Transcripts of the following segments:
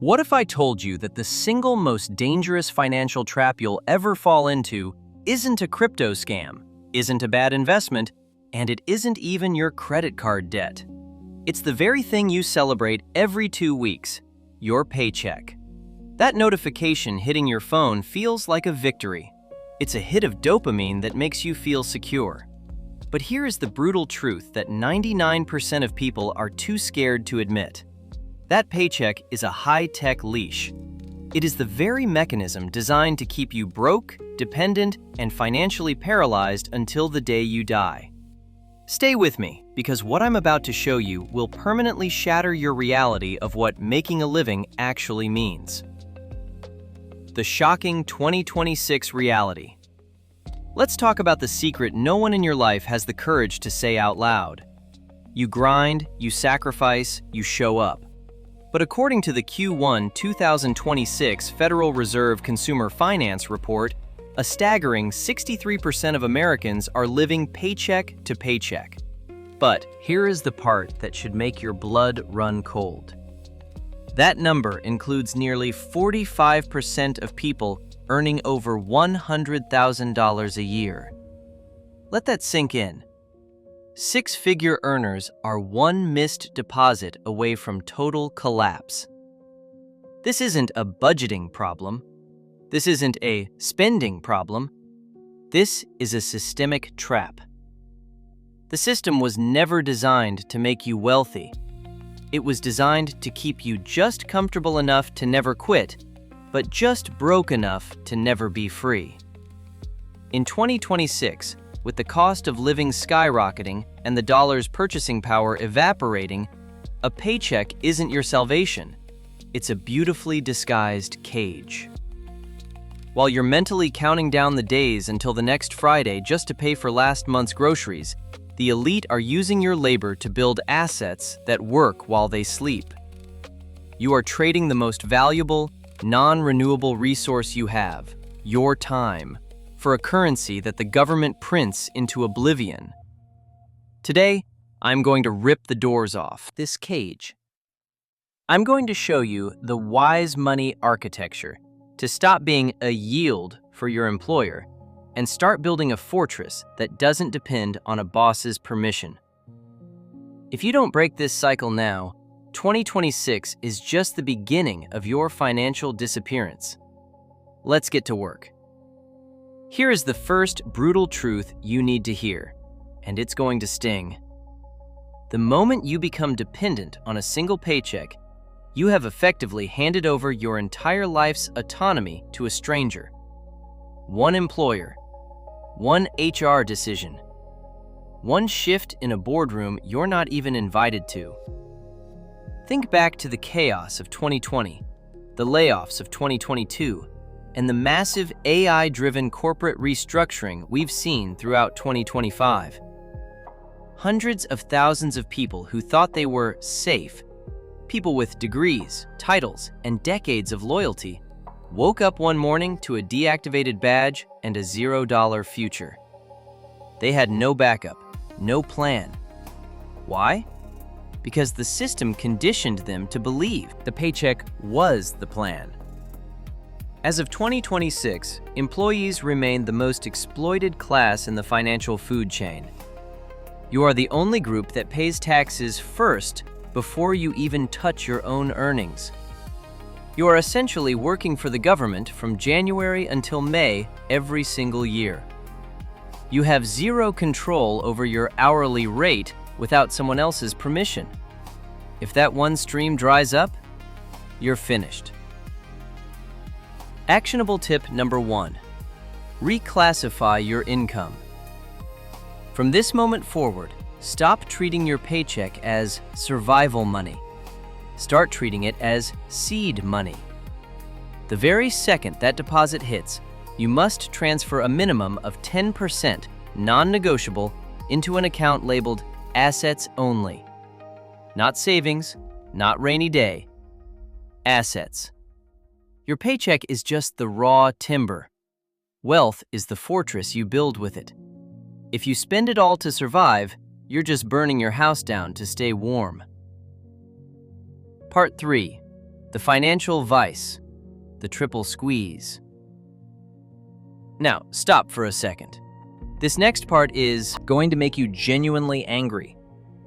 What if I told you that the single most dangerous financial trap you'll ever fall into isn't a crypto scam, isn't a bad investment, and it isn't even your credit card debt? It's the very thing you celebrate every 2 weeks, your paycheck. That notification hitting your phone feels like a victory. It's a hit of dopamine that makes you feel secure. But here is the brutal truth that 99% of people are too scared to admit. That paycheck is a high-tech leash. It is the very mechanism designed to keep you broke, dependent, and financially paralyzed until the day you die. Stay with me, because what I'm about to show you will permanently shatter your reality of what making a living actually means. The shocking 2026 reality. Let's talk about the secret no one in your life has the courage to say out loud. You grind, you sacrifice, you show up. But according to the Q1 2026 Federal Reserve Consumer Finance Report, a staggering 63% of Americans are living paycheck to paycheck. But here is the part that should make your blood run cold. That number includes nearly 45% of people earning over $100,000 a year. Let that sink in. Six-figure earners are one missed deposit away from total collapse. This isn't a budgeting problem. This isn't a spending problem. This is a systemic trap. The system was never designed to make you wealthy. It was designed to keep you just comfortable enough to never quit, but just broke enough to never be free. In 2026, with the cost of living skyrocketing and the dollar's purchasing power evaporating, a paycheck isn't your salvation. It's a beautifully disguised cage. While you're mentally counting down the days until the next Friday just to pay for last month's groceries, the elite are using your labor to build assets that work while they sleep. You are trading the most valuable, non-renewable resource you have, your time, for a currency that the government prints into oblivion. Today, I'm going to rip the doors off this cage. I'm going to show you the wise money architecture to stop being a yield for your employer and start building a fortress that doesn't depend on a boss's permission. If you don't break this cycle now, 2026 is just the beginning of your financial disappearance. Let's get to work. Here is the first brutal truth you need to hear, and it's going to sting. The moment you become dependent on a single paycheck, you have effectively handed over your entire life's autonomy to a stranger. One employer, one HR decision, one shift in a boardroom you're not even invited to. Think back to the chaos of 2020, the layoffs of 2022, and the massive AI-driven corporate restructuring we've seen throughout 2025. Hundreds of thousands of people who thought they were safe, people with degrees, titles, and decades of loyalty, woke up one morning to a deactivated badge and a $0 future. They had no backup, no plan. Why? Because the system conditioned them to believe the paycheck was the plan. As of 2026, employees remain the most exploited class in the financial food chain. You are the only group that pays taxes first before you even touch your own earnings. You are essentially working for the government from January until May every single year. You have zero control over your hourly rate without someone else's permission. If that one stream dries up, you're finished. Actionable tip number 1. Reclassify your income. From this moment forward, stop treating your paycheck as survival money. Start treating it as seed money. The very second that deposit hits, you must transfer a minimum of 10% non-negotiable into an account labeled Assets Only. Not savings, not rainy day. Assets. Your paycheck is just the raw timber. Wealth is the fortress you build with it. If you spend it all to survive, you're just burning your house down to stay warm. Part 3. The Financial Vise, the triple squeeze. Now, stop for a second. This next part is going to make you genuinely angry.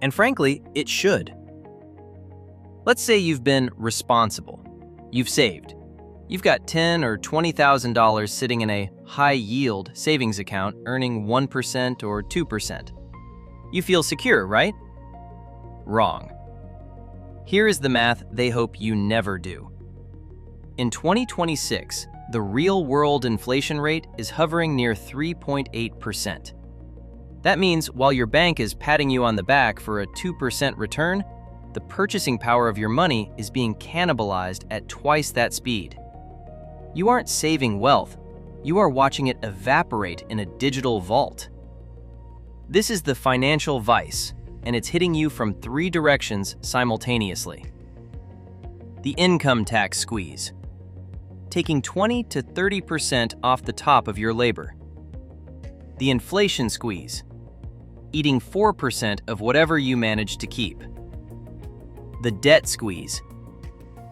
And frankly, it should. Let's say you've been responsible. You've saved. You've got $10,000 or $20,000 sitting in a high-yield savings account earning 1% or 2%. You feel secure, right? Wrong. Here is the math they hope you never do. In 2026, the real-world inflation rate is hovering near 3.8%. That means while your bank is patting you on the back for a 2% return, the purchasing power of your money is being cannibalized at twice that speed. You aren't saving wealth, you are watching it evaporate in a digital vault. This is the financial vice, and it's hitting you from 3 directions simultaneously. The income tax squeeze, taking 20 to 30% off the top of your labor. The inflation squeeze, eating 4% of whatever you manage to keep. The debt squeeze,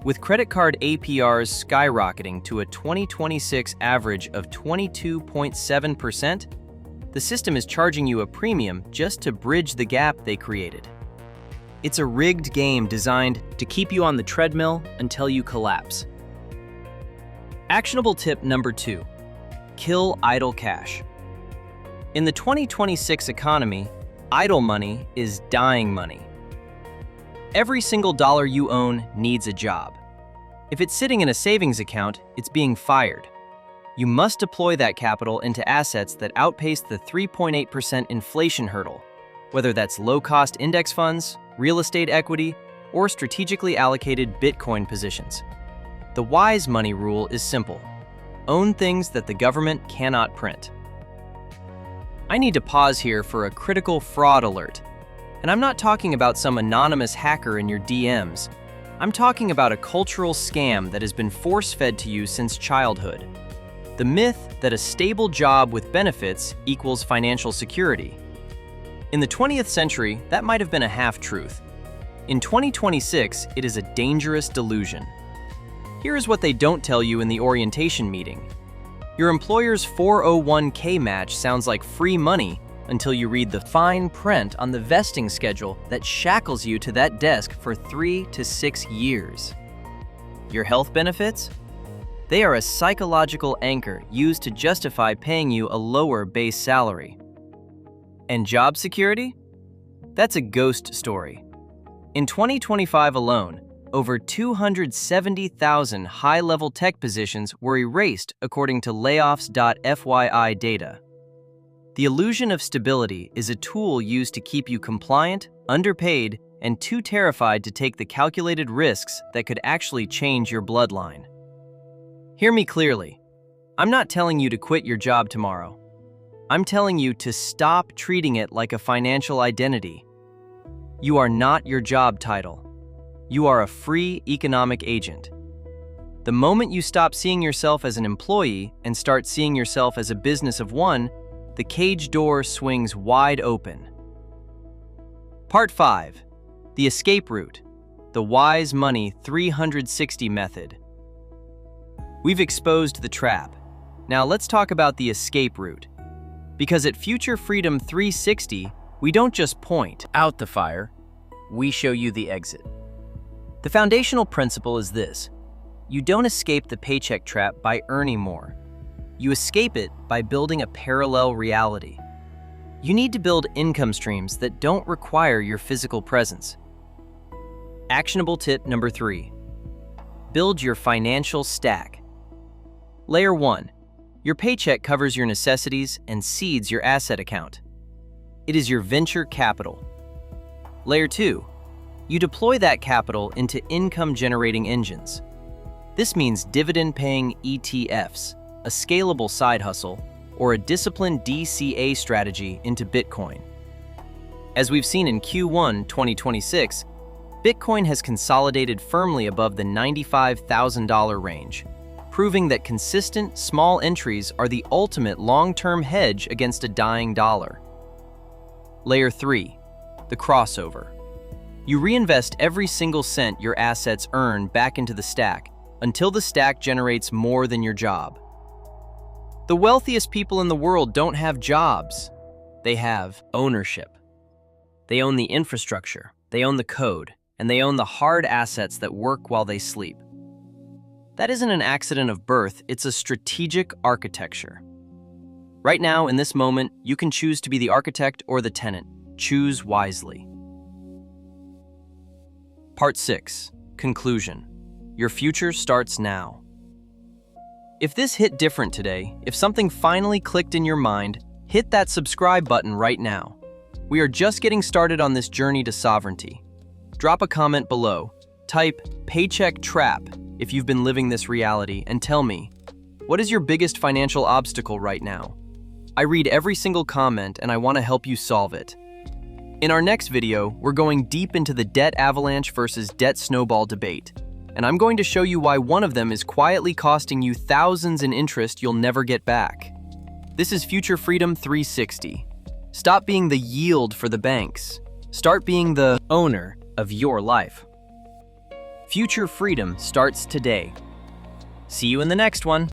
with credit card APRs skyrocketing to a 2026 average of 22.7%, the system is charging you a premium just to bridge the gap they created. It's a rigged game designed to keep you on the treadmill until you collapse. Actionable tip number 2, kill idle cash. In the 2026 economy, idle money is dying money. Every single dollar you own needs a job. If it's sitting in a savings account, it's being fired. You must deploy that capital into assets that outpace the 3.8% inflation hurdle, whether that's low-cost index funds, real estate equity, or strategically allocated Bitcoin positions. The wise money rule is simple. Own things that the government cannot print. I need to pause here for a critical fraud alert. And I'm not talking about some anonymous hacker in your DMs. I'm talking about a cultural scam that has been force-fed to you since childhood. The myth that a stable job with benefits equals financial security. In the 20th century, that might have been a half-truth. In 2026, it is a dangerous delusion. Here is what they don't tell you in the orientation meeting. Your employer's 401k match sounds like free money until you read the fine print on the vesting schedule that shackles you to that desk for 3 to 6 years. Your health benefits? They are a psychological anchor used to justify paying you a lower base salary. And job security? That's a ghost story. In 2025 alone, over 270,000 high-level tech positions were erased according to layoffs.fyi data. The illusion of stability is a tool used to keep you compliant, underpaid, and too terrified to take the calculated risks that could actually change your bloodline. Hear me clearly. I'm not telling you to quit your job tomorrow. I'm telling you to stop treating it like a financial identity. You are not your job title. You are a free economic agent. The moment you stop seeing yourself as an employee and start seeing yourself as a business of one, the cage door swings wide open. Part 5. The escape route. The wise money 360 method. We've exposed the trap. Now let's talk about the escape route. Because at Future Freedom 360, we don't just point out the fire, we show you the exit. The foundational principle is this: you don't escape the paycheck trap by earning more. You escape it by building a parallel reality. You need to build income streams that don't require your physical presence. Actionable tip number 3. Build your financial stack. Layer 1. Your paycheck covers your necessities and seeds your asset account. It is your venture capital. Layer 2. You deploy that capital into income-generating engines. This means dividend-paying ETFs, a scalable side hustle, or a disciplined DCA strategy into Bitcoin. As we've seen in Q1 2026, Bitcoin has consolidated firmly above the $95,000 range, proving that consistent, small entries are the ultimate long-term hedge against a dying dollar. Layer 3. The crossover. You reinvest every single cent your assets earn back into the stack until the stack generates more than your job. The wealthiest people in the world don't have jobs. They have ownership. They own the infrastructure, they own the code, and they own the hard assets that work while they sleep. That isn't an accident of birth, it's a strategic architecture. Right now, in this moment, you can choose to be the architect or the tenant. Choose wisely. Part 6. Conclusion. Your future starts now. If this hit different today, if something finally clicked in your mind, hit that subscribe button right now. We are just getting started on this journey to sovereignty. Drop a comment below. Type Paycheck Trap if you've been living this reality, and tell me, what is your biggest financial obstacle right now? I read every single comment and I want to help you solve it. In our next video, we're going deep into the debt avalanche versus debt snowball debate, and I'm going to show you why one of them is quietly costing you thousands in interest you'll never get back. This is Future Freedom 360. Stop being the yield for the banks. Start being the owner of your life. Future freedom starts today. See you in the next one.